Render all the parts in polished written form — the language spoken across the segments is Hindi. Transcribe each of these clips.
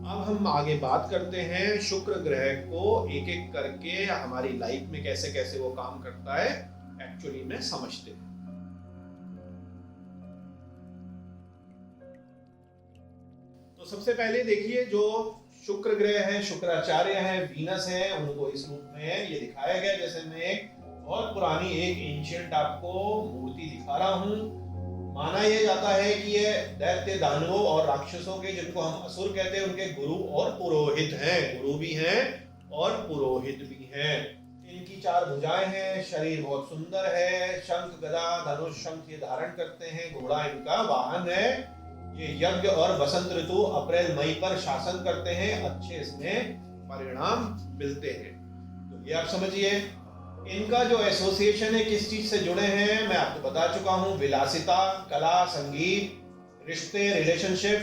अब हम आगे बात करते हैं शुक्र ग्रह को एक एक करके हमारी लाइफ में कैसे कैसे वो काम करता है एक्चुअली में समझते हैं। तो सबसे पहले देखिए, जो शुक्र ग्रह है, शुक्राचार्य है, वीनस है, उनको इस रूप में ये दिखाया गया। जैसे मैं एक बहुत पुरानी एक एंशिएंट आपको मूर्ति दिखा रहा हूँ। माना यह जाता है कि ये दैत्य, दानवों और राक्षसों के, जिनको हम असुर कहते हैं, उनके गुरु और पुरोहित हैं। गुरु भी हैं और पुरोहित भी हैं। इनकी 4 भुजाएं हैं, शरीर बहुत सुंदर है, शंख, गदा, धनुष, शंख ये धारण करते हैं, घोड़ा इनका वाहन है। ये यज्ञ और वसंत ऋतु अप्रैल मई पर शासन करते हैं, अच्छे इसमें परिणाम मिलते हैं। तो ये आप समझिए। इनका जो एसोसिएशन है किस चीज से जुड़े हैं मैं आपको बता चुका हूं। विलासिता, कला, संगीत, रिश्ते, रिलेशनशिप,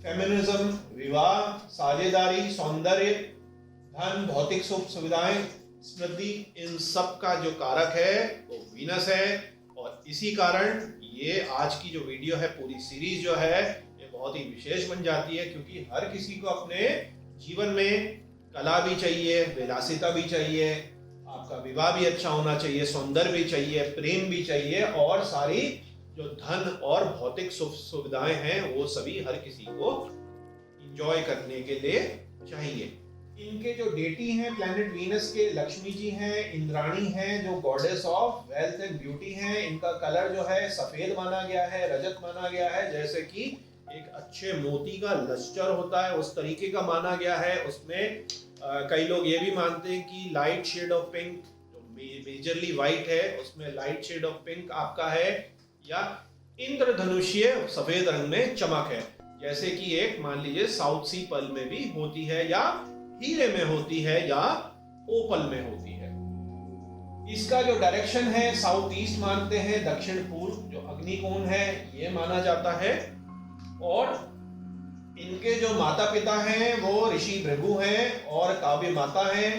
फेमिनिज्म, विवाह, साझेदारी, सौंदर्य, धन, भौतिक सुख सुविधाएं, समृद्धि, इन सब का जो कारक है वो वीनस है। और इसी कारण ये आज की जो वीडियो है, पूरी सीरीज जो है, ये बहुत ही विशेष बन जाती है, क्योंकि हर किसी को अपने जीवन में कला भी चाहिए, विलासिता भी चाहिए, आपका विवाह भी अच्छा होना चाहिए, सौंदर्य भी चाहिए, प्रेम भी चाहिए, और सारी जो धन और भौतिक सुख सुविधाएं हैं वो सभी हर किसी को एंजॉय करने के लिए चाहिए। इनके जो डेटी हैं प्लैनेट वीनस के, लक्ष्मी जी हैं, इंद्राणी हैं, जो goddess of wealth and beauty हैं। इनका कलर जो है सफेद माना गया है, रजत माना गया है, जैसे कि एक अच्छे मोती का लश्चर होता है उस तरीके का माना गया है। उसमें कई लोग ये भी मानते हैं कि लाइट शेड ऑफ पिंक, जो मेजरली वाइट है, उसमें लाइट शेड ऑफ पिंक आपका है, या इंद्रधनुषीय सफेद रंग में चमक है, जैसे कि एक मान लीजिए साउथ सी पर्ल में भी होती है, या हीरे में होती है, या ओपल में होती है। इसका जो डायरेक्शन है साउथ ईस्ट मानते हैं, दक्षिण पूर्व जो अग्निकोण है ये माना जाता है। और इनके जो माता पिता हैं वो ऋषि भृगु हैं और काव्य माता हैं।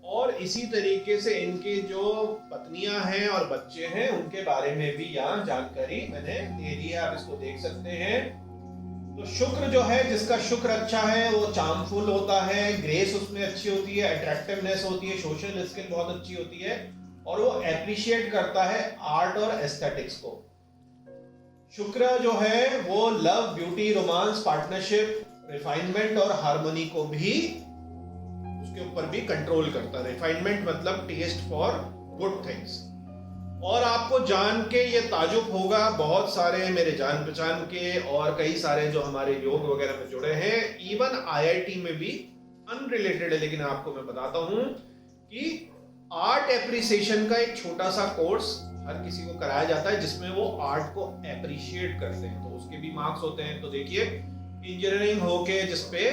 और इसी तरीके से इनके जो पत्नियां हैं और बच्चे हैं उनके बारे में भी यहाँ जानकारी मैंने दे दी है, आप इसको देख सकते हैं। तो शुक्र जो है, जिसका शुक्र अच्छा है वो चार्मफुल होता है, ग्रेस उसमें अच्छी होती है, अट्रैक्टिवनेस होती है, सोशल स्किल बहुत अच्छी होती है, और वो एप्रिशिएट करता है आर्ट और एस्थेटिक्स को। शुक्र जो है वो love, beauty, romance, partnership, refinement और हार्मनी को भी उसके ऊपर भी कंट्रोल करता है। रिफाइनमेंट मतलब टेस्ट फॉर गुड थिंग्स। और आपको जान के ये ताजुब होगा, बहुत सारे मेरे जान पहचान के और कई सारे जो हमारे योग वगैरह में जुड़े हैं, इवन आईआईटी में भी, अनरिलेटेड है लेकिन आपको मैं बताता हूं कि आर्ट एप्रिसिएशन का एक छोटा सा कोर्स हर किसी को कराया जाता है, जिसमें वो आर्ट को एप्रिशिएट करते हैं, तो उसके भी मार्क्स होते हैं। तो देखिए, इंजीनियरिंग होके जिसपे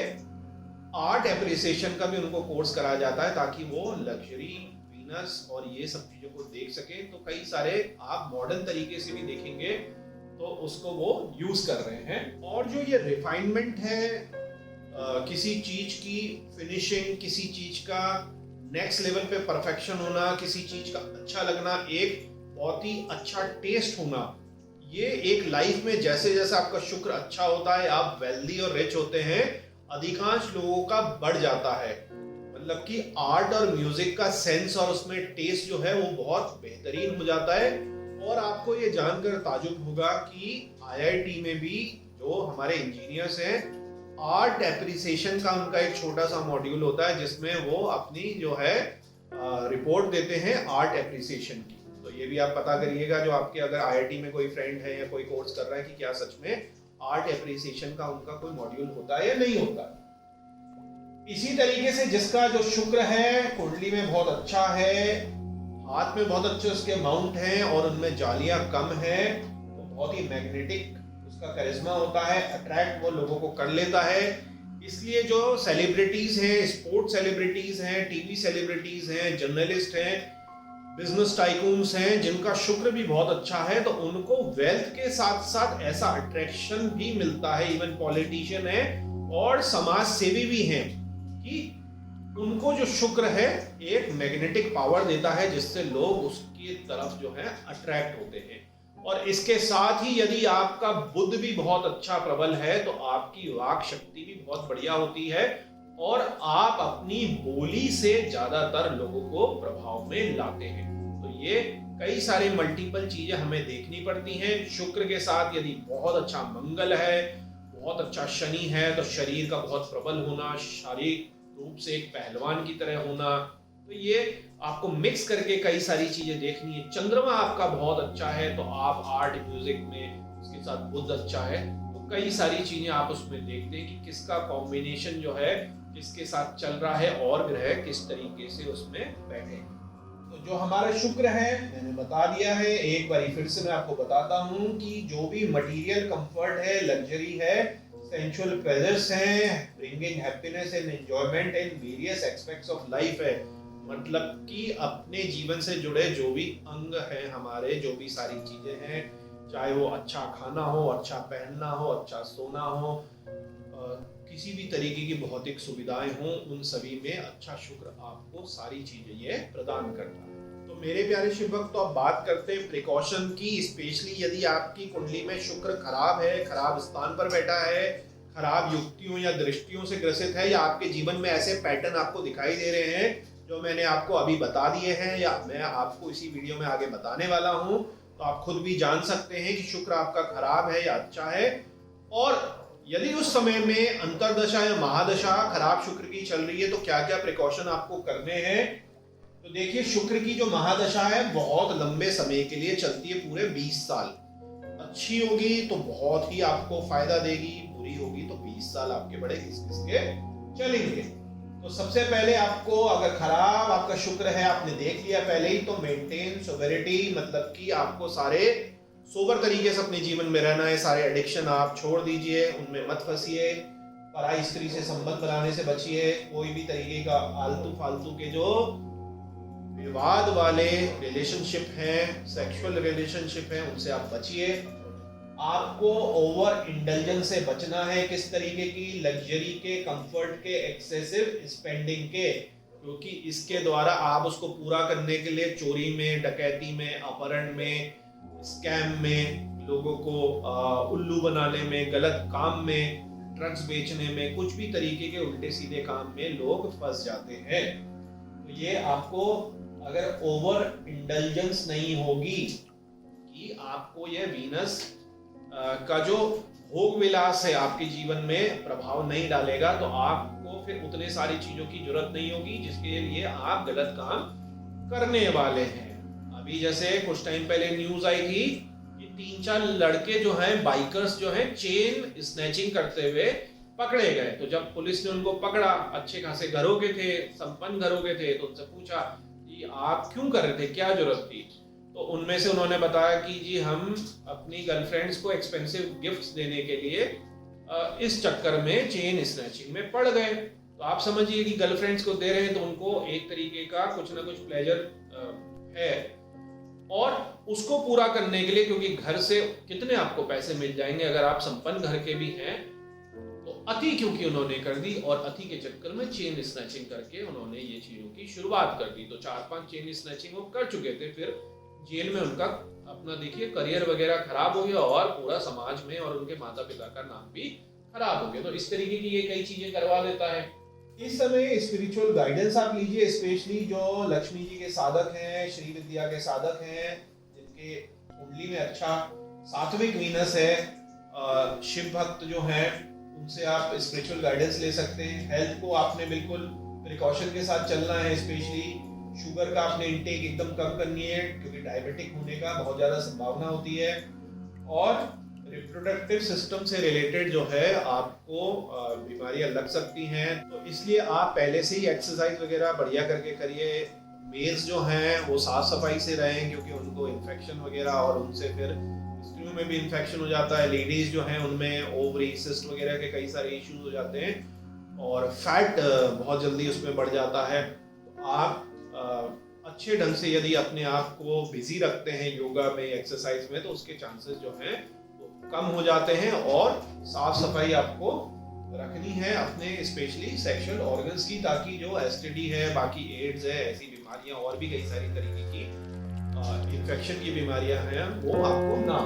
आर्ट एप्रिसिएशन का भी उनको कोर्स कराया जाता है, ताकि वो लग्जरी, वीनस और ये सब चीजों को देख सके। तो कई सारे आप मॉडर्न तरीके से भी देखेंगे तो उसको वो यूज कर रहे हैं। और जो ये रिफाइनमेंट है, किसी चीज की फिनिशिंग, किसी चीज का नेक्स्ट लेवल पे परफेक्शन होना, किसी चीज का अच्छा लगना, एक बहुत ही अच्छा टेस्ट होना, ये एक लाइफ में जैसे जैसे आपका शुक्र अच्छा होता है, आप वेल्दी और रिच होते हैं, अधिकांश लोगों का बढ़ जाता है। मतलब कि आर्ट और म्यूजिक का सेंस और उसमें टेस्ट जो है वो बहुत बेहतरीन हो जाता है। और आपको ये जानकर ताजुब होगा कि आईआईटी में भी जो हमारे इंजीनियर्स हैं, आर्ट एप्रिसिएशन का उनका एक छोटा सा मॉड्यूल होता है, जिसमें वो अपनी जो है रिपोर्ट देते हैं आर्ट एप्रिसिएशन की। तो ये भी आप पता करिएगा, जो आपके अगर आईआईटी में कोई फ्रेंड है या कोई कोर्स कर रहा है, कि क्या सच में आर्ट एप्रिसिएशन का उनका कोई मॉड्यूल होता है या नहीं होता। इसी तरीके से जिसका जो शुक्र है कुंडली में बहुत अच्छा है, हाथ में बहुत अच्छे उसके माउंट हैं और उनमें जालियां कम है, वो बहुत ही मैग्नेटिक उसका करिश्मा होता है, अट्रैक्ट वो लोगों को कर लेता है। इसलिए जो सेलिब्रिटीज हैं, स्पोर्ट्स सेलिब्रिटीज हैं, टीवी सेलिब्रिटीज हैं, जर्नलिस्ट हैं, बिजनेस टाइकून्स हैं, जिनका शुक्र भी बहुत अच्छा है, तो उनको वेल्थ के साथ साथ ऐसा अट्रैक्शन भी मिलता है। इवन पॉलिटिशियन है और समाज सेवी भी हैं, कि उनको जो शुक्र है एक मैग्नेटिक पावर देता है, जिससे लोग उसकी तरफ जो है अट्रैक्ट होते हैं। और इसके साथ ही यदि आपका बुध भी बहुत अच्छा प्रबल है तो आपकी वाक शक्ति भी बहुत बढ़िया होती है और आप अपनी बोली से ज्यादातर लोगों को प्रभाव में लाते हैं। तो ये कई सारे मल्टीपल चीजें हमें देखनी पड़ती हैं। शुक्र के साथ यदि बहुत अच्छा मंगल है, बहुत अच्छा शनि है, तो शरीर का बहुत प्रबल होना, शारीरिक रूप से एक पहलवान की तरह होना, तो ये आपको मिक्स करके कई सारी चीजें देखनी है। चंद्रमा आपका बहुत अच्छा है तो आप आर्ट म्यूजिक में, उसके साथ बुध अच्छा है तो कई सारी चीजें आप उसमें देखते हैं कि किसका कॉम्बिनेशन जो है किसके साथ चल रहा है और ग्रह किस तरीके से उसमें बैठे। तो जो हमारा शुक्र है मैंने बता दिया है, एक बार फिर से मैं आपको बताता हूँ कि जो भी मटेरियल कंफर्ट है, लग्जरी है, सेंसुअल प्लेजर्स हैं, bringing happiness and enjoyment in various aspects of life है, मतलब कि अपने जीवन से जुड़े जो भी अंग हैं हमारे, जो भी सारी चीजें हैं, चाहे वो अच्छा खाना हो, अच्छा पहनना हो, अच्छा सोना हो, किसी भी तरीके की भौतिक सुविधाएं हो, उन सभी में अच्छा शुक्र आपको सारी चीजें ये प्रदान करता है। तो मेरे प्यारे शिव भक्त, तो अब बात करते हैं प्रिकॉशन की। स्पेशली यदि आपकी कुंडली में शुक्र खराब है, खराब स्थान पर बैठा है, खराब युक्तियों या दृष्टियों से ग्रसित है, या आपके जीवन में ऐसे पैटर्न आपको दिखाई दे रहे हैं जो मैंने आपको अभी बता दिए हैं या मैं आपको इसी वीडियो में आगे बताने वाला हूं, तो आप खुद भी जान सकते हैं कि शुक्र आपका खराब है या अच्छा है। और यदि उस समय में अंतरदशा या महादशा खराब शुक्र की चल रही है तो क्या क्या प्रिकॉशन आपको करने हैं। तो देखिए, शुक्र की जो महादशा है बहुत लंबे समय के लिए चलती है, पूरे 20 साल। अच्छी होगी तो बहुत ही आपको फायदा देगी, बुरी होगी तो 20 साल आपके बड़े घिस-घिस के चलेंगे। तो सबसे पहले आपको, अगर खराब आपका शुक्र है, आपने देख लिया पहले ही, तो मेंटेन सोबरिटी, मतलब कि आपको सारे सोबर तरीके से अपने जीवन में रहना है। सारे एडिक्शन आप छोड़ दीजिए, उनमें मत फंसिए, पराई स्त्री से संबंध बनाने से बचिए, कोई भी तरीके का आलतू फालतू के जो विवाद वाले रिलेशनशिप हैं, सेक्सुअल रिलेशनशिप हैं, उनसे आप बचिए। आपको ओवर इंडल्जेंस से बचना है। किस तरीके की? लग्जरी के, कंफर्ट के, एक्सेसिव स्पेंडिंग के, क्योंकि इसके द्वारा आप उसको पूरा करने के लिए चोरी में, डकैती में, अपहरण में, स्कैम में, लोगों को उल्लू बनाने में, गलत काम में, ड्रग्स बेचने में, कुछ भी तरीके के उल्टे सीधे काम में लोग फंस जाते हैं। तो ये आपको, अगर ओवर इंडल्जेंस नहीं होगी कि आपको ये वीनस का जो भोग विलास है आपके जीवन में प्रभाव नहीं डालेगा, तो आपको फिर उतने सारी चीजों की जरूरत नहीं होगी जिसके लिए आप गलत काम करने वाले हैं। अभी जैसे कुछ टाइम पहले न्यूज आई थी कि 3-4 लड़के जो हैं, बाइकर्स जो हैं, चेन स्नैचिंग करते हुए पकड़े गए। तो जब पुलिस ने उनको पकड़ा, अच्छे खासे घरों के थे, संपन्न घरों के थे, तो उनसे पूछा कि आप क्यों कर रहे थे, क्या जरूरत थी। तो उनमें से उन्होंने बताया कि जी हम अपनी गर्लफ्रेंड्स को एक्सपेंसिव गिफ्ट्स देने के लिए इस चक्कर में चेन स्नैचिंग में पड़ गए। तो आप समझिए कि गर्लफ्रेंड्स को दे रहे हैं तो उनको एक तरीके का कुछ ना कुछ प्लेजर है, और उसको पूरा करने के लिए, क्योंकि घर से कितने आपको पैसे मिल जाएंगे अगर आप संपन्न घर के भी हैं, तो अति क्योंकि उन्होंने कर दी, और अति के चक्कर में चेन स्नैचिंग करके उन्होंने ये चीजों की शुरुआत कर दी। तो 4-5 चेन स्नैचिंग वो कर चुके थे, फिर जेल में उनका अपना देखिए करियर वगैरह खराब हो गया और पूरा समाज में और उनके माता पिता का नाम भी खराब हो गया। तो इस तरीके की ये कई चीजें करवा देता है। इस समय स्पिरिचुअल गाइडेंस आप लीजिए, स्पेशली जो लक्ष्मी जी के साधक हैं, श्री विद्या के साधक हैं, जिनके कुंडली में अच्छा सात्विक वीनस है, शिव भक्त जो हैं, उनसे आप स्पिरिचुअल गाइडेंस ले सकते हैं। हेल्थ को आपने बिल्कुल प्रिकॉशन के साथ चलना है, स्पेशली शुगर का आपने इंटेक एकदम कम करनी है, क्योंकि डायबिटिक होने का बहुत ज़्यादा संभावना होती है। और रिप्रोडक्टिव सिस्टम से रिलेटेड जो है आपको बीमारियां लग सकती हैं, तो इसलिए आप पहले से ही एक्सरसाइज वगैरह बढ़िया करके करिए। मेल्स जो हैं वो साफ सफाई से रहें, क्योंकि उनको इन्फेक्शन वगैरह, और उनसे फिर स्त्रियों में भी इन्फेक्शन हो जाता है। लेडीज जो हैं उनमें ओवरी सिस्ट वगैरह के कई सारे इश्यूज हो जाते हैं, और फैट बहुत जल्दी उसमें बढ़ जाता है। आप अच्छे ढंग से यदि अपने आप को बिजी रखते हैं योगा में, एक्सरसाइज में, तो उसके चांसेस जो हैं वो कम हो जाते हैं। और साफ सफाई आपको रखनी है अपने स्पेशली सेक्सुअल ऑर्गन्स की, ताकि जो एसटीडी है, बाकी एड्स है, ऐसी बीमारियां और भी कई सारी तरीके की इन्फेक्शन की बीमारियां हैं वो आपको ना,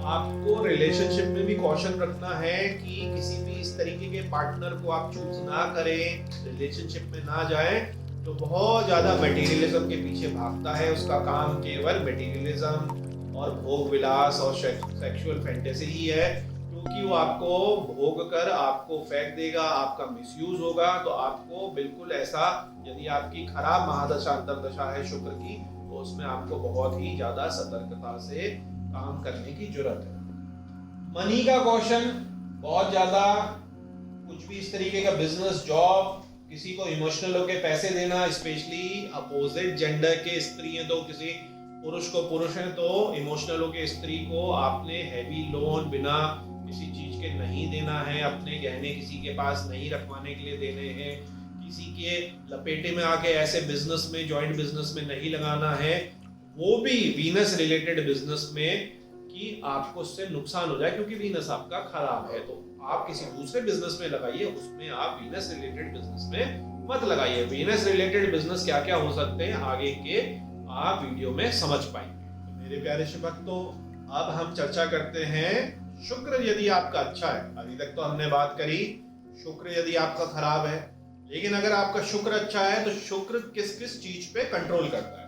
आपको रिलेशनशिप में भी कॉशन रखना है कि किसी भी इस तरीके के पार्टनर को आप चूज ना करें, रिलेशनशिप में ना जाएं तो बहुत ज़्यादा मटेरियलिज्म के पीछे भागता है। उसका काम केवल मटेरियलिज्म और भोग विलास और सेक्सुअल फैंटेसी ही है, क्योंकि वो आपको भोग कर आपको फेंक देगा, आपका मिसयूज होगा। तो आपको बिल्कुल ऐसा, यदि आपकी खराब महादशा अंतरदशा है शुक्र की, तो उसमें आपको बहुत ही ज्यादा सतर्कता से काम करने की जरूरत है। मनी का क्वेश्चन बहुत ज्यादा, कुछ भी इस तरीके का बिजनेस, जॉब, किसी को इमोशनल होकर पैसे देना, स्पेशली अपोजिट जेंडर के स्त्री हैं तो किसी पुरुष को पुरुष हैं तो इमोशनल होकर स्त्री को आपने हैवी लोन बिना किसी चीज के नहीं देना है, अपने गहने किसी के पास नहीं रखवाने के लिए देने हैं, किसी के लपेटे में आके ऐसे बिजनेस में, जॉइंट बिजनेस में नहीं लगाना है, वो भी वीनस रिलेटेड बिजनेस में, कि आपको उससे नुकसान हो जाए, क्योंकि वीनस आपका खराब है। तो आप किसी दूसरे बिजनेस में लगाइए, उसमें आप वीनस रिलेटेड बिजनेस में मत लगाइए। वीनस रिलेटेड बिजनेस क्या क्या हो सकते हैं आगे के आप वीडियो में समझ पाएंगे। तो मेरे प्यारे भक्तों, अब हम चर्चा करते हैं शुक्र यदि आपका अच्छा है। अभी तक तो हमने बात करी शुक्र यदि आपका खराब है, लेकिन अगर आपका शुक्र अच्छा है तो शुक्र किस किस चीज पे कंट्रोल करता है।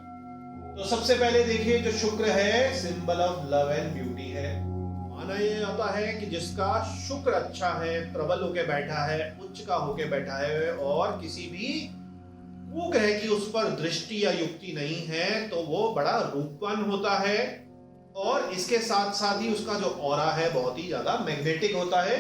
तो सबसे पहले देखिए, जो शुक्र है symbol of love and beauty है। माना ये आता है कि जिसका शुक्र अच्छा है, प्रबल होके बैठा है, उच्च का होके बैठा है और किसी भी कुग्रह की उस पर दृष्टि या युक्ति नहीं है, तो वो बड़ा रूपवान होता है और इसके साथ साथ ही उसका जो ऑरा है बहुत ही ज्यादा मैग्नेटिक होता है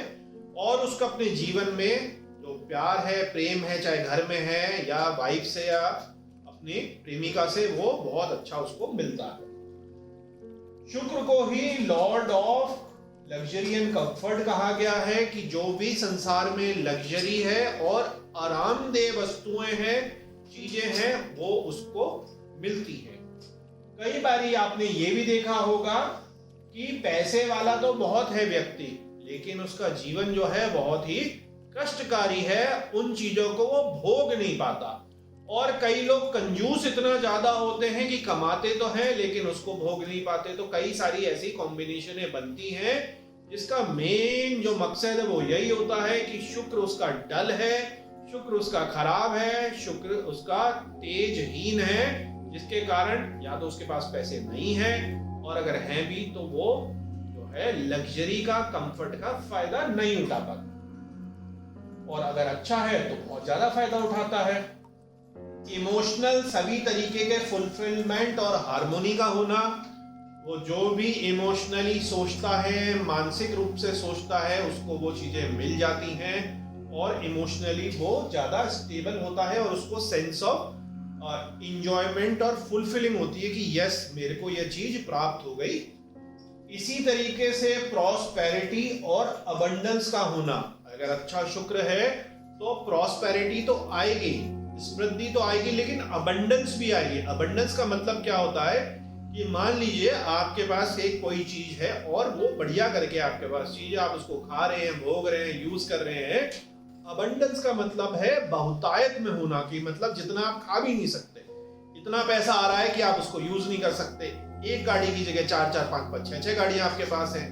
और उसका अपने जीवन में जो प्यार है, प्रेम है, चाहे घर में है या वाइफ से या अपनी प्रेमिका से, वो बहुत अच्छा उसको मिलता है। शुक्र को ही lord of luxury and comfort कहा गया है कि जो भी संसार में लग्जरी है और आरामदेह वस्तुएं हैं, चीजें हैं, वो उसको मिलती है। कई बारी आपने ये भी देखा होगा कि पैसे वाला तो बहुत है व्यक्ति, लेकिन उसका जीवन जो है बहुत ही कष्टकारी है, उन चीजों को वो भोग नहीं पाता। और कई लोग कंजूस इतना ज्यादा होते हैं कि कमाते तो हैं लेकिन उसको भोग नहीं पाते। तो कई सारी ऐसी कॉम्बिनेशनें बनती हैं जिसका मेन जो मकसद है वो यही होता है कि शुक्र उसका डल है, शुक्र उसका खराब है, शुक्र उसका तेजहीन है, जिसके कारण या तो उसके पास पैसे नहीं है और अगर हैं भी तो वो जो है लग्जरी का, कंफर्ट का फायदा नहीं उठा पाता, और अगर अच्छा है तो बहुत ज्यादा फायदा उठाता है। इमोशनल सभी तरीके के फुलफिलमेंट और हार्मोनी का होना, वो जो भी इमोशनली सोचता है, मानसिक रूप से सोचता है, उसको वो चीजें मिल जाती हैं और इमोशनली वो ज्यादा स्टेबल होता है और उसको सेंस ऑफ इंजॉयमेंट और फुलफिलिंग होती है कि यस, मेरे को यह चीज प्राप्त हो गई। इसी तरीके से प्रॉस्पेरिटी और अबंडेंस का होना, अगर अच्छा शुक्र है तो प्रॉस्पेरिटी तो आएगी, समृद्धि तो आएगी, लेकिन अबंडेंस भी आएगी। अबंडेंस का मतलब क्या होता है कि मान लीजिए आपके पास एक कोई चीज है और वो बढ़िया करके आपके पास चीज है, आप उसको खा रहे हैं, भोग रहे हैं, यूज कर रहे हैं। अबंडेंस का मतलब है बहुतायत में होना, की मतलब जितना आप खा भी नहीं सकते, इतना पैसा आ रहा है कि आप उसको यूज नहीं कर सकते। एक गाड़ी की जगह 4-4, 5-5, 6-6 गाड़ियां आपके पास हैं।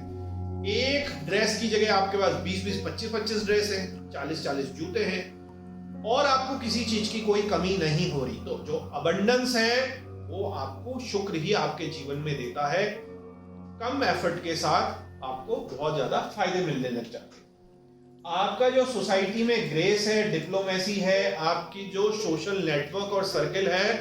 एक ड्रेस की जगह आपके पास 20-20, 25-25 ड्रेस हैं, 40-40 जूते हैं और आपको किसी चीज की कोई कमी नहीं हो रही। तो जो अबंडेंस है वो आपको शुक्र ही आपके जीवन में देता है। कम एफर्ट के साथ आपको बहुत ज्यादा फायदे मिलने लग जाते हैं। आपका जो सोसाइटी में ग्रेस है, डिप्लोमेसी है, आपकी जो सोशल नेटवर्क और सर्कल है,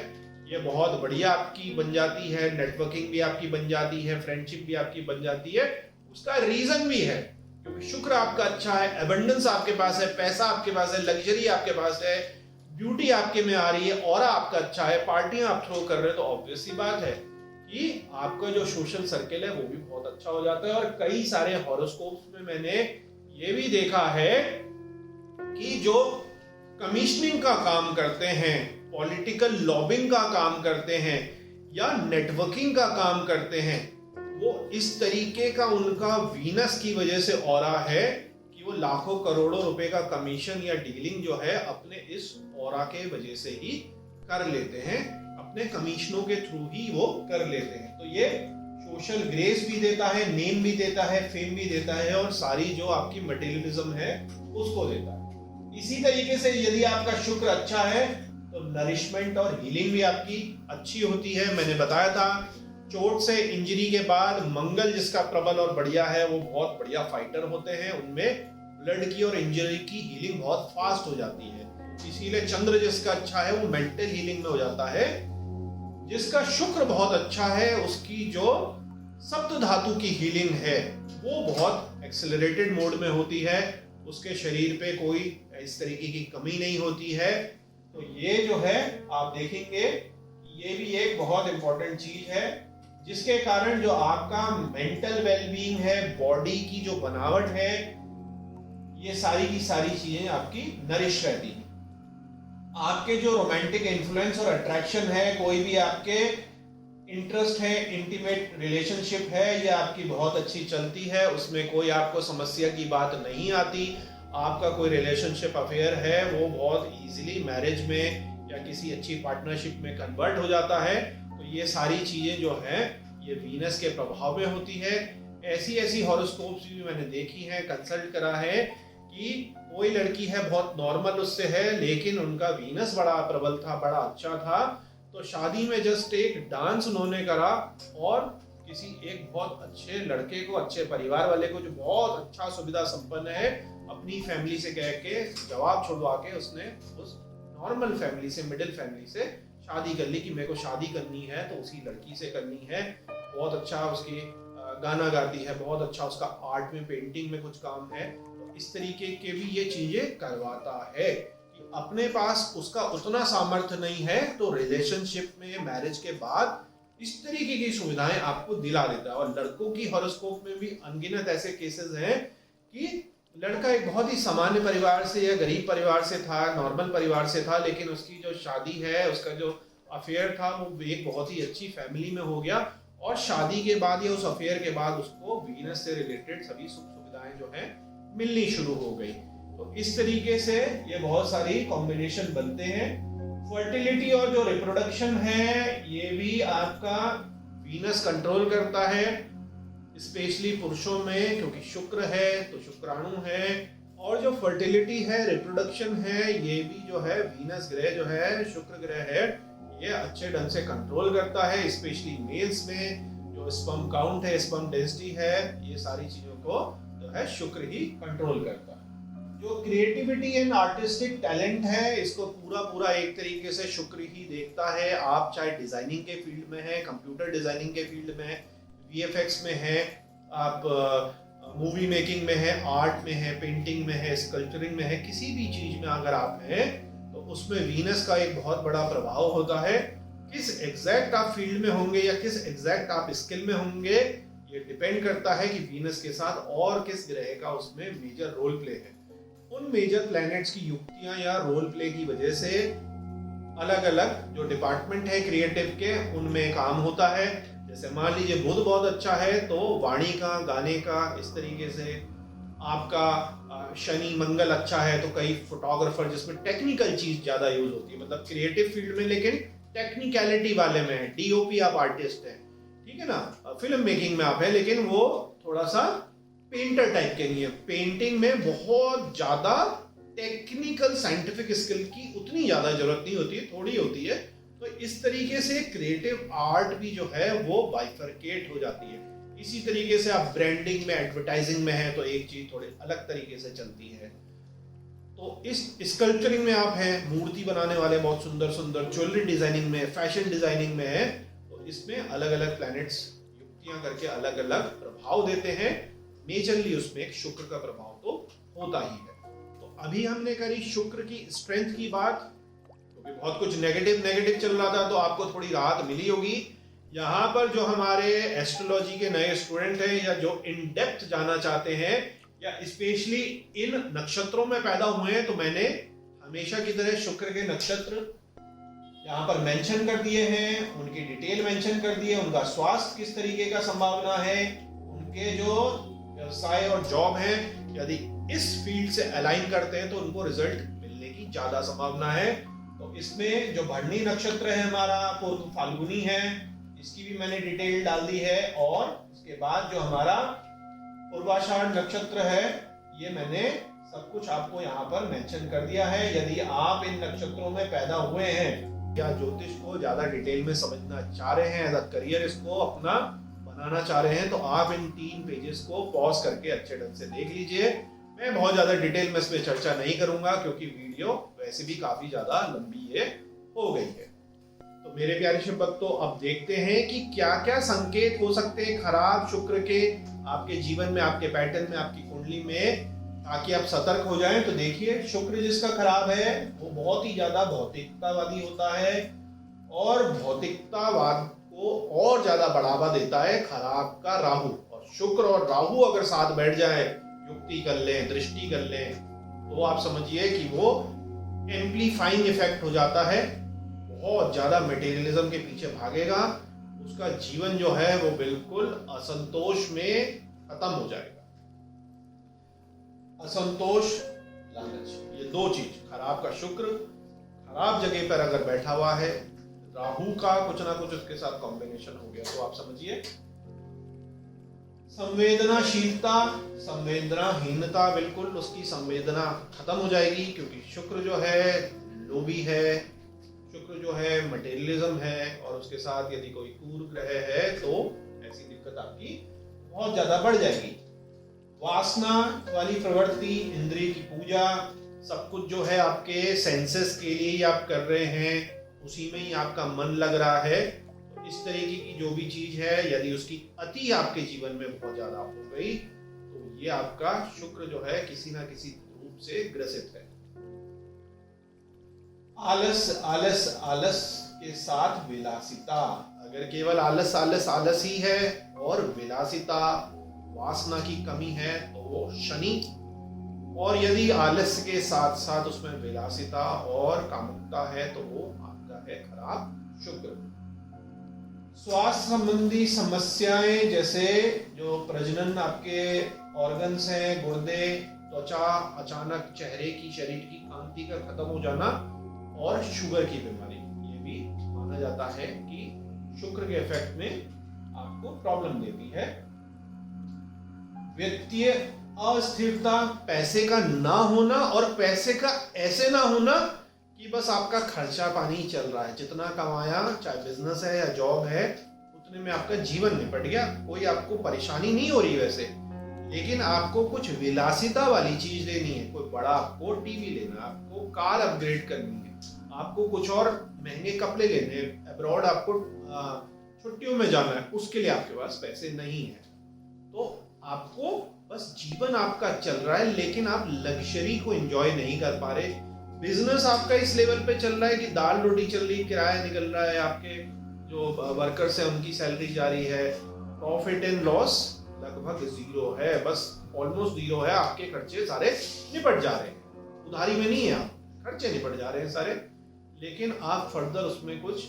ये बहुत बढ़िया आपकी बन जाती है। नेटवर्किंग भी आपकी बन जाती है, फ्रेंडशिप भी आपकी बन जाती है। उसका रीजन भी है क्योंकि शुक्र आपका अच्छा है, एबंडेंस आपके पास है, पैसा आपके पास है, लग्जरी आपके पास है, ब्यूटी आपके में आ रही है, ऑरा आपका अच्छा है, पार्टियां आप थ्रो कर रहे हो, तो ऑब्वियस सी बात है कि आपका जो सोशल सर्कल है वो भी बहुत अच्छा हो जाता है। और कई सारे हॉरोस्कोप्स में मैंने ये भी देखा है कि जो कमिश्निंग का काम करते हैं, पॉलिटिकल लॉबिंग का काम करते हैं या नेटवर्किंग का काम करते हैं, वो इस तरीके का उनका वीनस की वजह से ऑरा है कि वो लाखों करोड़ों रुपए का कमीशन या डीलिंग जो है अपने इस ऑरा के वजह से ही कर लेते हैं। अपने कमीशनों के थ्रू ही वो कर लेते हैं। तो ये सोशल ग्रेस भी देता है, नेम भी देता है, फेम भी देता है, और सारी जो आपकी मटेरियलिज्म है उसको देता है। इसी तरीके से यदि आपका शुक्र अच्छा है तो नरिशमेंट और हीलिंग भी आपकी अच्छी होती है। मैंने बताया था चोट से इंजरी के बाद मंगल जिसका प्रबल और बढ़िया है वो बहुत बढ़िया फाइटर होते हैं, उनमें ब्लड की और इंजरी की हीलिंग बहुत फास्ट हो जाती है। इसीलिए चंद्र जिसका अच्छा है वो मेंटल हीलिंग में हो जाता है। जिसका शुक्र बहुत अच्छा है उसकी जो सप्त धातु की हीलिंग है वो बहुत एक्सेलरेटेड मोड में होती है, उसके शरीर पे कोई इस तरीके की कमी नहीं होती है। तो ये जो है आप देखेंगे ये भी एक बहुत इंपॉर्टेंट चीज है, जिसके कारण जो आपका मेंटल वेलबीइंग है, बॉडी की जो बनावट है, ये सारी की सारी चीजें आपकी नरिश रहती हैं। आपके जो रोमांटिक इन्फ्लुएंस और अट्रैक्शन है, कोई भी आपके इंटरेस्ट है, इंटीमेट रिलेशनशिप है, ये आपकी बहुत अच्छी चलती है, उसमें कोई आपको समस्या की बात नहीं आती। आपका कोई रिलेशनशिप अफेयर है वो बहुत इजीली मैरिज में या किसी अच्छी पार्टनरशिप में कन्वर्ट हो जाता है। तो ये सारी चीजें जो हैं ये वीनस के प्रभाव में होती है। ऐसी ऐसी हॉरोस्कोप्स भी मैंने देखी हैं, कंसल्ट करा है कि कोई लड़की है बहुत नॉर्मल उससे है, लेकिन उनका वीनस बड़ा प्रबल था, बड़ा अच्छा था, तो शादी में जस्ट एक डांस उन्होंने करा और किसी एक बहुत अच्छे लड़के को, अच्छे परिवार वाले को जो बहुत अच्छा सुविधा संपन्न है, अपनी फैमिली से कह के जवाब छुड़वा के उसने उस नॉर्मल फैमिली से, मिडिल फैमिली से शादी कर ली कि मेरे को शादी करनी है तो उसी लड़की से करनी है। बहुत अच्छा उसकी गाना गाती है, बहुत अच्छा उसका आर्ट में, पेंटिंग में कुछ काम है। तो इस तरीके के भी ये चीजें करवाता है कि अपने पास उसका उतना सामर्थ्य नहीं है तो रिलेशनशिप में, मैरिज के बाद इस तरीके की सुविधाएं आपको दिला देता है। और लड़कों की हॉरोस्कोप में भी अनगिनत ऐसे केसेस हैं कि लड़का एक बहुत ही सामान्य परिवार से या गरीब परिवार से था, नॉर्मल परिवार से था, लेकिन उसकी जो शादी है, उसका जो अफेयर था वो एक बहुत ही अच्छी फैमिली में हो गया, और शादी के बाद या उस अफेयर के बाद उसको वीनस से रिलेटेड सभी सुख सुविधाएं जो हैं मिलनी शुरू हो गई। तो इस तरीके से ये बहुत सारी कॉम्बिनेशन बनते हैं। फर्टिलिटी और जो रिप्रोडक्शन है ये भी आपका वीनस कंट्रोल करता है, स्पेशली पुरुषों में, क्योंकि शुक्र है तो शुक्राणु है। और जो फर्टिलिटी है, रिप्रोडक्शन है, ये भी जो है वीनस ग्रह जो है, शुक्र ग्रह है, ये अच्छे ढंग से कंट्रोल करता है। स्पेशली मेल्स में जो स्पर्म काउंट है, स्पर्म डेंसिटी है, ये सारी चीजों को जो है शुक्र ही कंट्रोल करता है। जो क्रिएटिविटी एंड आर्टिस्टिक टैलेंट है, इसको पूरा एक तरीके से शुक्र ही देखता है। आप चाहे डिजाइनिंग के फील्ड में है, कंप्यूटर डिजाइनिंग के फील्ड में, वीएफएक्स में है, आप मूवी मेकिंग में है, आर्ट में है, पेंटिंग में है, स्कल्पचरिंग में है, किसी भी चीज में अगर आप हैं तो उसमें वीनस का एक बहुत बड़ा प्रभाव होता है। किस एग्जैक्ट आप फील्ड में होंगे या किस एग्जैक्ट आप स्किल में होंगे, ये डिपेंड करता है कि वीनस के साथ और किस ग्रह का उसमें मेजर रोल प्ले है। उन मेजर प्लैनेट्स की युक्तियां या रोल प्ले की वजह से अलग अलग जो डिपार्टमेंट है क्रिएटिव के, उनमें काम होता है। जैसे मान लीजिए बुध बहुत अच्छा है तो वाणी का, गाने का, इस तरीके से। आपका शनि मंगल अच्छा है तो कई फोटोग्राफर जिसमें टेक्निकल चीज ज्यादा यूज होती है, मतलब क्रिएटिव फील्ड में लेकिन टेक्निकलिटी वाले में है, डीओपी आप आर्टिस्ट है, ठीक है ना, फिल्म मेकिंग में आप है, लेकिन वो थोड़ा सा पेंटर टाइप के नहीं है। पेंटिंग में बहुत ज्यादा टेक्निकल साइंटिफिक स्किल की उतनी ज्यादा जरूरत नहीं होती है, थोड़ी होती है। तो इस तरीके से क्रिएटिव आर्ट भी जो है वो बाइफरकेट हो जाती है। इसी तरीके से आप ब्रांडिंग में, एडवर्टाइजिंग में है तो एक चीज थोड़ी अलग तरीके से चलती है। तो इस स्कल्पचरिंग में आप हैं, मूर्ति बनाने वाले बहुत सुंदर सुंदर, ज्वेलरी डिजाइनिंग में, फैशन डिजाइनिंग में है, तो इसमें अलग अलग प्लैनेट्स युक्तियां करके अलग अलग प्रभाव देते हैं। मेजरली उसमें एक शुक्र का प्रभाव तो होता ही है। तो अभी हमने करी शुक्र की स्ट्रेंथ की बात, क्योंकि बहुत कुछ नेगेटिव चल रहा था तो आपको थोड़ी राहत मिली होगी। यहाँ पर जो हमारे एस्ट्रोलॉजी के नए स्टूडेंट हैं या जो इन डेप्थ जाना चाहते हैं या स्पेशली इन नक्षत्रों में पैदा हुए हैं, तो मैंने हमेशा की तरह शुक्र के नक्षत्र यहाँ पर मेंशन कर दिए हैं, उनकी डिटेल मेंशन कर दी है, उनका स्वास्थ्य किस तरीके का संभावना है, उनके जो व्यवसाय और जॉब है, यदि इस फील्ड से अलाइन करते हैं तो उनको रिजल्ट मिलने की ज्यादा संभावना है। तो इसमें जो भरणी नक्षत्र है हमारा पूर्व फाल्गुनी है, इसकी भी मैंने डिटेल डाल दी है। और इसके बाद जो हमारा पूर्वाषाढ़ नक्षत्र है, ये मैंने सब कुछ आपको यहाँ पर मेंशन कर दिया है। यदि आप इन नक्षत्रों में पैदा हुए हैं या ज्योतिष को ज्यादा डिटेल में समझना चाह रहे हैं, एज अ करियर इसको अपना बनाना चाह रहे हैं, तो आप इन 3 पेजेस को पॉज करके अच्छे ढंग से देख लीजिए। मैं बहुत ज्यादा डिटेल में इस पे चर्चा नहीं करूंगा क्योंकि वीडियो वैसे भी काफी ज्यादा लंबी ये हो गई है। तो मेरे प्यारे शिव भक्तों, अब देखते हैं कि क्या क्या संकेत हो सकते हैं खराब शुक्र के आपके जीवन में, आपके पैटर्न में, आपकी कुंडली में, ताकि आप सतर्क हो जाएं। तो देखिए, शुक्र जिसका खराब है वो बहुत ही ज्यादा भौतिकतावादी होता है और भौतिकतावाद को और ज्यादा बढ़ावा देता है खराब का राहु। और शुक्र और राहु अगर साथ बैठ जाए, युक्ति कर लें, दृष्टि कर लें, तो आप समझिए कि वो एम्प्लीफाइंग इफेक्ट हो जाता है। बहुत ज्यादा मटेरियलिज्म के पीछे भागेगा, उसका जीवन जो है वो बिल्कुल असंतोष में खत्म हो जाएगा। असंतोष, लालच, ये 2 चीज, खराब का शुक्र खराब जगह पर अगर बैठा हुआ है, राहु का कुछ ना कुछ उसके साथ कॉम्बिनेशन हो गया, तो आप समझिए संवेदनाशीलता, संवेदनाहीनता, बिल्कुल उसकी संवेदना खत्म हो जाएगी। क्योंकि शुक्र जो है लोभी है, शुक्र जो है मटेरियलिज्म है, और उसके साथ यदि कोई क्रूर ग्रह है तो ऐसी दिक्कत आपकी बहुत ज्यादा बढ़ जाएगी। वासना वाली प्रवृत्ति, इंद्रिय की पूजा, सब कुछ जो है आपके सेंसेस के लिए ही आप कर रहे हैं, उसी में ही आपका मन लग रहा है। तो इस तरीके की जो भी चीज है, यदि उसकी अति आपके जीवन में बहुत ज्यादा हो गई, तो ये आपका शुक्र जो है किसी ना किसी रूप से ग्रसित है। आलस, आलस, आलस के साथ विलासिता। अगर केवल आलस आलस आलस ही है और विलासिता, वासना की कमी है, तो वो शनि। और यदि आलस्य के साथ साथ उसमें विलासिता और कामुकता है, तो वो आपका है खराब शुक्र। स्वास्थ्य संबंधी समस्याएं, जैसे जो प्रजनन आपके ऑर्गन्स हैं, गुर्दे, त्वचा, अचानक चेहरे की, शरीर की कांति का खत्म हो जाना, और शुगर की बीमारी, ये भी माना जाता है कि शुक्र के इफेक्ट में आपको प्रॉब्लम देती है। वित्तीय अस्थिरता, पैसे का ना होना, और पैसे का ऐसे ना होना कि बस आपका खर्चा पानी चल रहा है, जितना कमाया, चाहे बिजनेस है या जॉब है, उतने में आपका जीवन निपट गया, कोई आपको परेशानी नहीं हो रही वैसे, लेकिन आपको कुछ विलासिता वाली चीज लेनी है, कोई बड़ा आपको टीवी लेना, आपको कार अपग्रेड करनी है, आपको कुछ और महंगे कपड़े लेने हैं, अब्रॉड आपको छुट्टियों में जाना है, उसके लिए आपके पास पैसे नहीं है। तो आपको बस जीवन आपका चल रहा है, लेकिन आप लग्जरी को एंजॉय नहीं कर पा रहे। बिजनेस आपका इस लेवल पे चल रहा है कि दाल रोटी चल रही, किराया निकल रहा है, आपके जो वर्कर्स है उनकी सैलरी जा रही है, प्रॉफिट एंड लॉस लगभग 0 है, बस ऑलमोस्ट 0 है, आपके खर्चे सारे निपट जा रहे हैं, उधारी में नहीं है, आप खर्चे निपट जा रहे हैं सारे, लेकिन आप फर्दर उसमें कुछ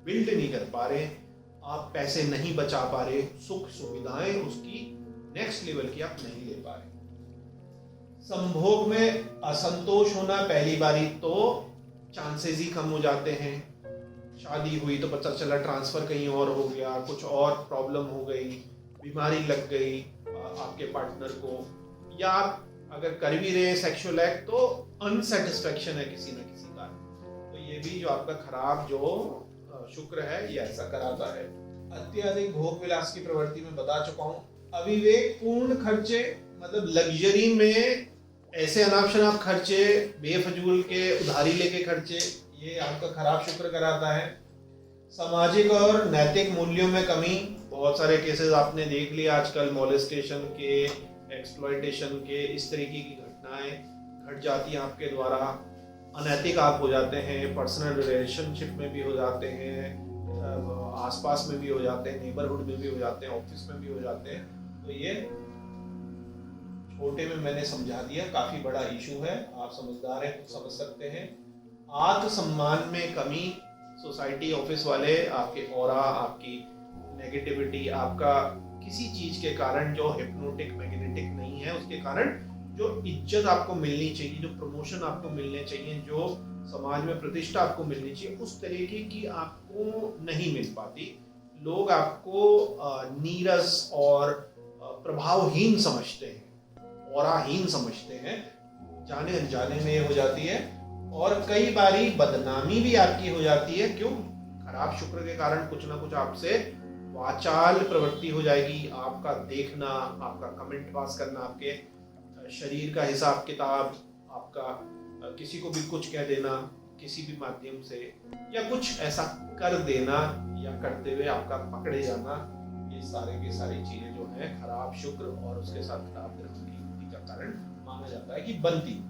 बिल्ड नहीं कर पा रहे, आप पैसे नहीं बचा पा रहे, सुख सुविधाएं उसकी नेक्स्ट लेवल की आप नहीं ले पा रहे। संभोग में असंतोष होना, पहली बारी तो चांसेस ही कम हो जाते हैं, शादी हुई तो पता चला ट्रांसफर कहीं और हो गया, कुछ और प्रॉब्लम हो गई, बीमारी लग गई आपके पार्टनर को, या आप अगर कर भी रहे हैं सेक्सुअल एक्ट तो अनसेटिस्फेक्शन है किसी न किसी का, तो ये भी जो आपका खराब जो शुक्र है ये ऐसा कराता है। अत्यधिक भोग विलास की प्रवृत्ति में बता चुका हूँ। अविवेक पूर्ण खर्चे, मतलब लग्जरी में ऐसे अनाप शनाप खर्चे, बेफजूल के उधारी लेके खर्चे, ये आपका खराब शुक्र कराता है। सामाजिक और नैतिक मूल्यों में कमी, बहुत सारे केसेस आपने देख लिए आजकल, मॉलेस्टेशन के, एक्सप्लॉयटेशन के, इस तरीके की घटनाएं घट जाती हैं आपके द्वारा, अनैतिक आप हो जाते हैं, पर्सनल रिलेशनशिप में भी हो जाते हैं, आसपास में भी हो जाते हैं, नेबरहुड में भी हो जाते हैं, ऑफिस में भी हो जाते हैं। तो ये छोटे में मैंने समझा दिया, काफी बड़ा इशू है, आप समझदार हैं तो समझ सकते हैं। आत्मसम्मान में कमी, सोसाइटी, ऑफिस वाले आपके ऑरा, आपकी नेगेटिविटी, आपका किसी चीज के कारण जो हिप्नोटिक मैग्नेटिक नहीं है, उसके कारण जो इज्जत आपको मिलनी चाहिए, जो प्रमोशन आपको मिलने चाहिए, जो समाज में प्रतिष्ठा आपको मिलनी चाहिए, उस तरीके की आपको नहीं मिल पाती। लोग आपको नीरस और प्रभावहीन समझते हैं, औराहीन समझते हैं, जाने अनजाने में ये हो जाती है। और कई बारी बदनामी भी आपकी हो जाती है। क्यों? खराब शुक्र के कारण कुछ ना कुछ आपसे वाचाल प्रवृत्ति हो जाएगी। आपका देखना, आपका कमेंट पास करना, आपके शरीर का हिसाब किताब, आपका किसी को भी कुछ कह देना किसी भी माध्यम से, या कुछ ऐसा कर देना या करते हुए आपका पकड़े जाना, ये सारे की सारी चीजें जो है खराब शुक्र और उसके साथ खराब ग्रह की स्थिति का कारण माना जाता है कि बनती।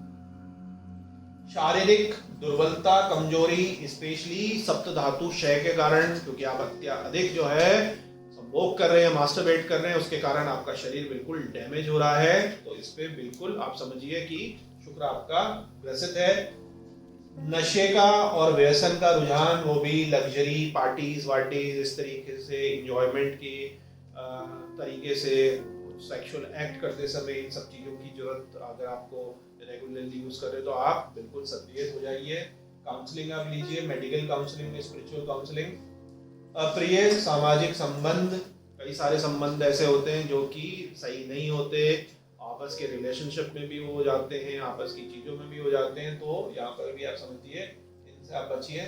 शारीरिक दुर्बलता, कमजोरी, स्पेशली सप्त धातु क्षय के कारण, क्योंकि आप अधिक जो है संभोग कर रहे हैं, मास्टरबेट कर रहे हैं, उसके कारण आपका शरीर बिल्कुल डैमेज हो रहा है। तो इस पे बिल्कुल आप समझिए कि शुक्र आपका ग्रसित है। नशे का और व्यसन का रुझान, वो भी लग्जरी पार्टीज वार्टीज, इस तरीके से एंजॉयमेंट के तरीके से सेक्सुअल एक्ट करते समय इन सब चीज़ों की जरूरत अगर आपको रेगुलरली यूज कर रहे हो तो आप बिल्कुल सचेत हो जाइए। काउंसलिंग आप लीजिए, मेडिकल काउंसलिंग, स्पिरिचुअल काउंसलिंग। अप्रिय सामाजिक संबंध, कई सारे संबंध ऐसे होते हैं जो कि सही नहीं होते, आपस के रिलेशनशिप में भी हो जाते हैं, आपस की चीजों में भी हो जाते हैं, तो यहाँ पर भी आप समझिए इनसे आप बचिए।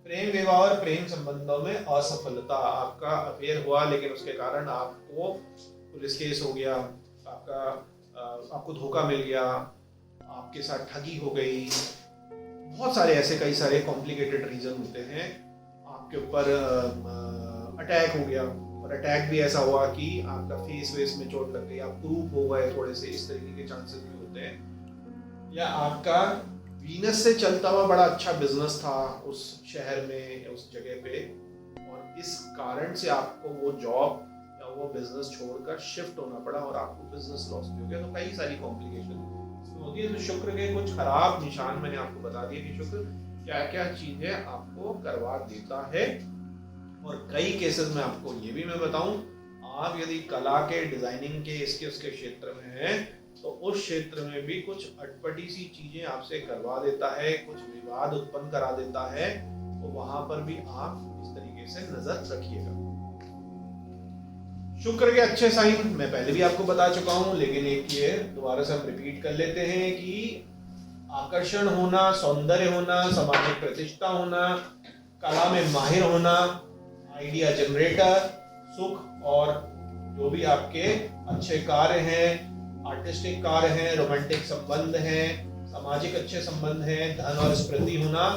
प्रेम विवाह और प्रेम संबंधों में असफलता, आपका अफेयर हुआ लेकिन उसके कारण आपको पुलिस केस हो गया, आपको धोखा मिल गया, आपके साथ ठगी हो गई, बहुत सारे ऐसे कई सारे कॉम्प्लिकेटेड रीजन होते हैं। आपके ऊपर अटैक हो गया, और अटैक भी ऐसा हुआ कि आपका फेस वेस में चोट लग गई, आप क्रूप हो गए थोड़े से, इस तरीके के चांसेस भी होते हैं। या आपका वीनस से चलता हुआ बड़ा अच्छा बिजनेस था उस शहर में या उस जगह पे, और इस कारण से आपको वो जॉब या वो बिजनेस छोड़कर शिफ्ट होना पड़ा और आपको बिजनेस लॉस भी हो गया। तो कई सारी कॉम्प्लिकेशन होती है। तो शुक्र के कुछ खराब निशान मैंने आपको बता दिए कि शुक्र क्या क्या चीजें आपको करवा देता है। और कई केसेस में आपको ये भी मैं बताऊं, आप यदि कला के, डिजाइनिंग के, इसके उसके क्षेत्र में हैं तो उस क्षेत्र में भी कुछ अटपटी सी चीजें आपसे करवा देता है, कुछ विवाद उत्पन्न करा देता है, तो वहां पर भी आप इस तरीके से नजर रखिएगा। शुक्र के अच्छे साइन मैं पहले भी आपको बता चुका हूं, लेकिन एक ये दोबारा से हम रिपीट कर लेते हैं कि आकर्षण होना, सौंदर्य होना, सामाजिक प्रतिष्ठा होना, कला में माहिर होना, आइडिया जनरेटर, सुख और जो भी आपके अच्छे कार्य हैं, आर्टिस्टिक कार्य हैं, रोमांटिक संबंध हैं, सामाजिक अच्छे संबंध हैं, धन और स्मृति होना,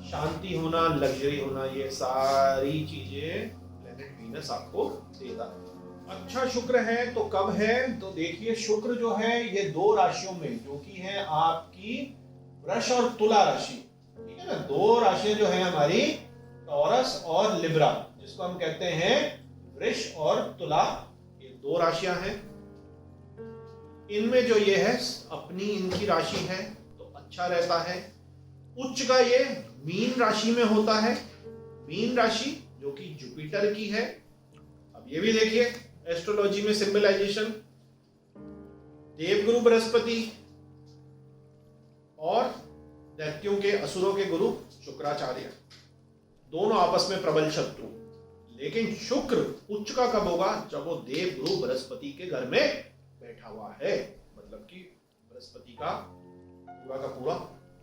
शांति होना, लग्जरी होना, ये सारी चीजें प्लैनेट वीनस आपको देता है। अच्छा शुक्र है तो कब है? तो देखिए शुक्र जो है ये दो राशियों में, जो कि है आपकी वृष और तुला राशि, ठीक है ना। दो राशियां जो है हमारी टॉरस और लिब्रा, जिसको हम कहते हैं वृष और तुला, ये दो राशियां हैं। इनमें जो ये है अपनी इनकी राशि है तो अच्छा रहता है। उच्च का ये मीन राशि में होता है, मीन राशि जो कि जुपिटर की है। अब ये भी देखिए एस्ट्रोलॉजी में सिंबलाइजेशन, देवगुरु बृहस्पति और दैत्यों के, असुरों के गुरु शुक्राचार्य, दोनों आपस में प्रबल शत्रु। लेकिन शुक्र उच्च का कब होगा? जब वो देवगुरु बृहस्पति के घर में बैठा हुआ है, मतलब कि बृहस्पति का पूरा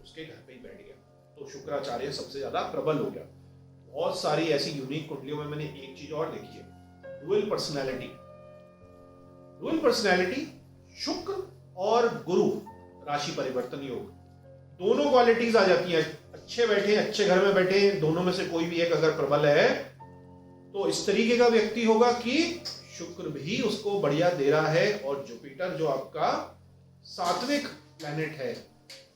उसके घर पे ही बैठ गया, तो शुक्राचार्य सबसे ज्यादा प्रबल हो गया। बहुत सारी ऐसी यूनिक कुंडलियों में मैंने एक चीज और देखी है, डुअल पर्सनैलिटी। डुअल पर्सनैलिटी, शुक्र और गुरु राशि परिवर्तन योग, दोनों क्वालिटीज आ जाती हैं। अच्छे बैठे, अच्छे घर में बैठे, दोनों में से कोई भी एक अगर प्रबल है तो इस तरीके का व्यक्ति होगा कि शुक्र भी उसको बढ़िया दे रहा है, और जुपिटर जो आपका सात्विक प्लैनेट है,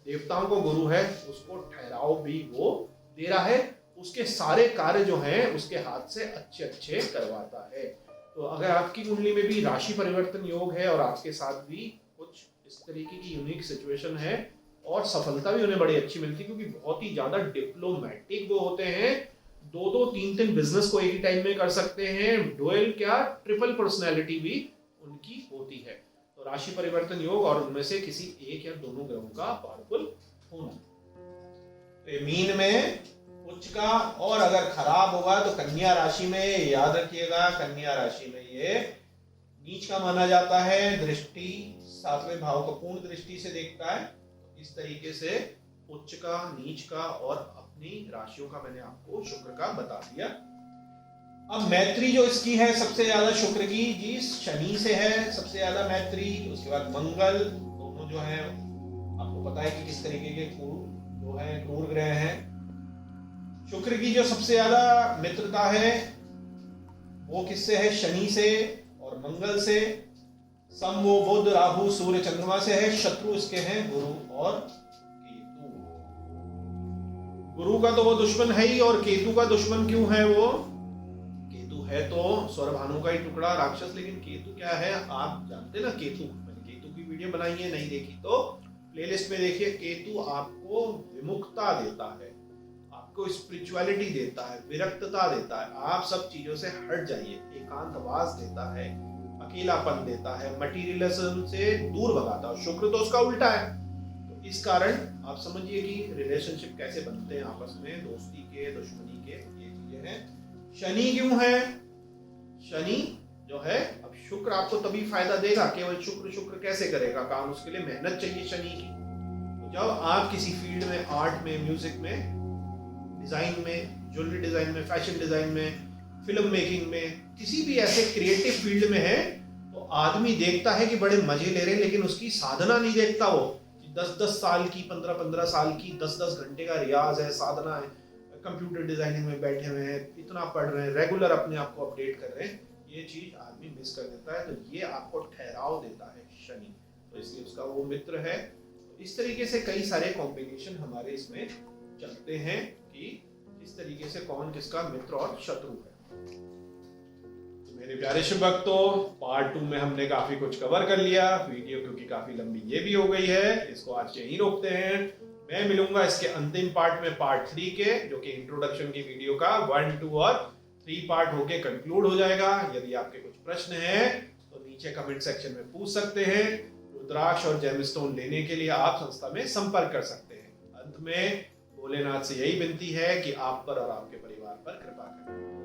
देवताओं को गुरु है, उसको ठहराव भी वो दे रहा है, उसके सारे कार्य जो हैं उसके हाथ से अच्छे अच्छे करवाता है। तो अगर आपकी कुंडली में भी राशि परिवर्तन योग है और आपके साथ भी कुछ इस तरीके की यूनिक सिचुएशन है, और सफलता भी उन्हें बड़ी अच्छी मिलती है, क्योंकि बहुत ही ज्यादा डिप्लोमेटिक वो होते हैं, दो तीन बिजनेस को एक ही टाइम में कर सकते हैं। डुअल क्या, ट्रिपल पर्सनैलिटी भी उनकी होती है। तो राशि परिवर्तन योग और उनमें से किसी एक या दोनों ग्रहों का पावरफुल होना। तो मीन में उच्च का, और अगर खराब होगा तो कन्या राशि में, याद रखिएगा कन्या राशि में ये नीच का माना जाता है। दृष्टि 7वें भाव को पूर्ण दृष्टि से देखता है। तो इस तरीके से उच्च का, नीच का और अपनी राशियों का मैंने आपको शुक्र का बता दिया। अब मैत्री जो इसकी है सबसे ज्यादा शुक्र की जी शनि से है सबसे ज्यादा मैत्री। उसके बाद मंगल, दोनों जो है आपको पता है कि किस तरीके के जो है क्रूर ग्रह हैं। शुक्र की जो सबसे ज्यादा मित्रता है वो किससे है? शनि से और मंगल से। सम वो बुध, राहु, सूर्य, चंद्रमा से है। शत्रु इसके हैं गुरु और केतु। गुरु का तो वो दुश्मन है ही, और केतु का दुश्मन क्यों है? वो केतु है तो स्वरभानु का ही टुकड़ा राक्षस, लेकिन केतु क्या है आप जानते ना। केतु, मैंने केतु की वीडियो बनाई है, नहीं देखी तो प्लेलिस्ट में देखिए। केतु आपको विमुखता देता है, आपको स्पिरिचुअलिटी देता है, विरक्तता देता है। आप सब चीजों से हट जाइए, एकांतवास देता है, अकेलापन देता है, मटीरियलिज्म से दूर भगाता है। शुक्र तो उसका उल्टा है। तो इस कारण आप समझिए कि रिलेशनशिप कैसे बनते हैं आपस में, दोस्ती के, दुश्मनी के, ये चीजें हैं। शनि क्यों है? शनि जो है, अब शुक्र आपको तभी फायदा देगा, केवल शुक्र शुक्र कैसे करेगा काम, उसके लिए मेहनत चाहिए शनि की। तो जब आप किसी फील्ड में, आर्ट में, म्यूजिक में, डिजाइन में, ज्वेलरी डिजाइन में, फैशन डिजाइन में, फिल्म मेकिंग में, किसी भी ऐसे क्रिएटिव फील्ड में है, तो आदमी देखता है कि बड़े मजे ले रहे हैं, लेकिन उसकी साधना नहीं देखता। वो 10-10 साल की, 15-15 साल की 10-10 घंटे का रियाज है, साधना है, कंप्यूटर डिजाइनिंग में बैठे हुए हैं, इतना पढ़ रहे हैं, रेगुलर अपने आप को अपडेट कर रहे हैं, ये चीज आदमी मिस कर देता है। तो ये आपको ठहराव देता है शनि, तो इसलिए उसका वो मित्र है। तो इस तरीके से कई सारे कॉम्बिनेशन हमारे इसमें चलते हैं कि इस तरीके से कौन किसका मित्र और शत्रु है। तो मेरे प्यारे शुभ भक्तों, पार्ट 2 में हमने काफी कुछ कवर कर लिया। वीडियो क्योंकि काफी लंबी ये भी हो गई है, इसको आज यहीं रोकते हैं। मैं मिलूंगा इसके अंतिम पार्ट में, पार्ट 3 के, जो कि इंट्रोडक्शन की वीडियो का 1, 2 और 3 पार्ट होके कंक्लूड हो जाएगा। यदि आपके कुछ प्रश्न हैं तो नीचे कमेंट सेक्शन में पूछ सकते हैं। रुद्राक्ष और जेमस्टोन लेने के लिए आप संस्था में संपर्क कर सकते हैं। अंत में भोलेनाथ से यही विनती है कि आप पर और आपके परिवार पर कृपा करें।